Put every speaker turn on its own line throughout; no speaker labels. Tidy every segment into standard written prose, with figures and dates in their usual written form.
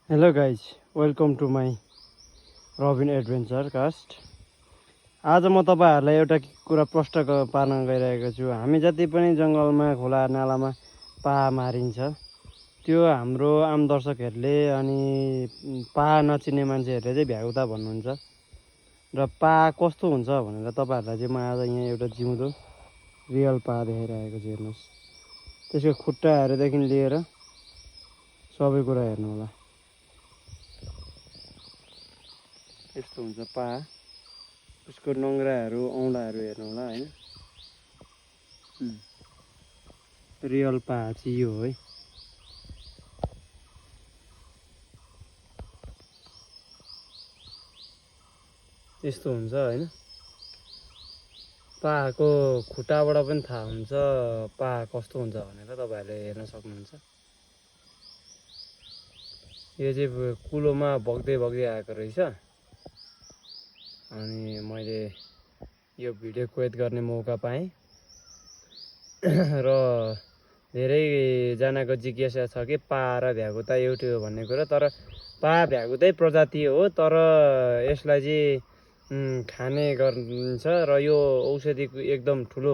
Hello guys, welcome to my Rabin adventure cast. आज म तपाईँहरूलाई एउटा कुरा प्रष्ट पार्न गइरहेको छु। हामी जति पनि जङ्गलमा खोला नालामा पाहा मारिन्छ, त्यो हाम्रो आम दर्शकहरूले अनि पाहा नचिन्ने मान्छेहरूले चाहिँ भ्यागुता भन्नुहुन्छ। र पाहा कस्तो हुन्छ भनेर तपाईँहरूलाई चाहिँ म आज यहाँ एउटा जिउँदो रियल पाहा देखाइरहेको छु। हेर्नुहोस्, त्यसको खुट्टाहरूदेखि लिएर सबै कुरा हेर्नु होला। यस्तो हुन्छ पाहा, उसको नङ्ग्राहरू औँलाहरू हेर्नु होला होइन। रियल पाहा चाहिँ यो हो है। यस्तो हुन्छ होइन। पाहाको खुट्टाबाट पनि थाहा हुन्छ पाहा कस्तो हुन्छ भनेर तपाईँहरूले हेर्न सक्नुहुन्छ। यो चाहिँ कुलोमा बग्दै बग्दै आएको रहेछ। अनि मैले यो भिडियो कैद गर्ने मौका पाएँ र धेरैजनाको जिज्ञासा छ कि पाहा र भ्यागुता एउटै हो भन्ने कुरा। तर पाहा भ्यागुतै प्रजाति हो, तर यसलाई चाहिँ खाने गरिन्छ र यो औषधि एकदम ठुलो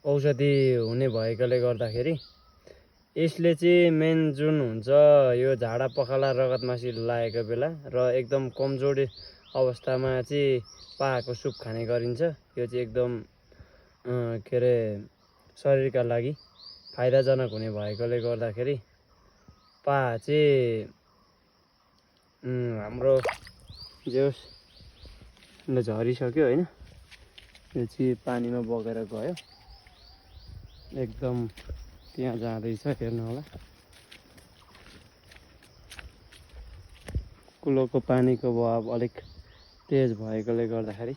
औषधि हुने भएकोले गर्दाखेरि यसले चाहिँ मेन जुन हुन्छ यो झाडा पखाला रगतमासी लागेको बेला र एकदम कमजोरी अवस्थामा चाहिँ पाहाको सुप खाने गरिन्छ। यो चाहिँ एकदम के अरे शरीरका लागि फाइदाजनक हुने भएकोले गर्दाखेरि पाहा चाहिँ हाम्रो जेले झरिसक्यो होइन। यो चाहिँ पानीमा बगेर गयो, एकदम त्यहाँ जाँदैछ, हेर्नु होला। कुलोको पानीको बहाव अलिक तेज भएकोले गर्दाखेरि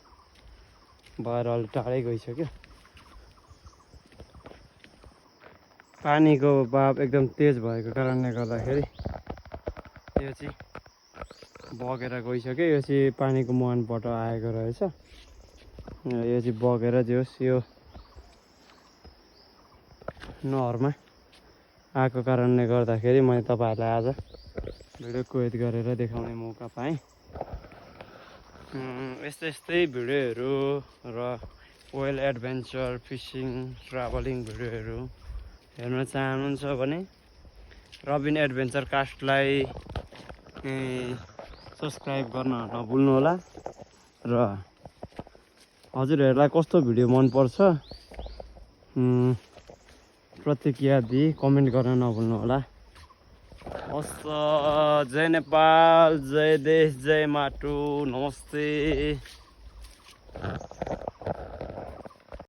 भएर अलिक टाढै गइसक्यो। पानीको बहाव एकदम तेज भएको कारणले गर्दाखेरि यो चाहिँ बगेर गइसक्यो। यो चाहिँ पानीको मुहानबाट आएको रहेछ। यो चाहिँ बगेर जोस् यो नहरमा आएको कारणले गर्दाखेरि मैले तपाईँहरूलाई आज भिडियो कैद गरेर देखाउने मौका पाएँ। यस्तै भिडियोहरू र ओइल एडभेन्चर, फिसिङ, ट्राभलिङ भिडियोहरू हेर्न चाहनुहुन्छ भने रबिन एडभेन्चर कास्टलाई सब्सक्राइब गर्न नभुल्नुहोला। र हजुरहरूलाई कस्तो भिडियो मनपर्छ प्रतिक्रिया दिई कमेन्ट गर्न नभुल्नुहोला। हस्, जय नेपाल, जय देश, जय माटो, नमस्ते।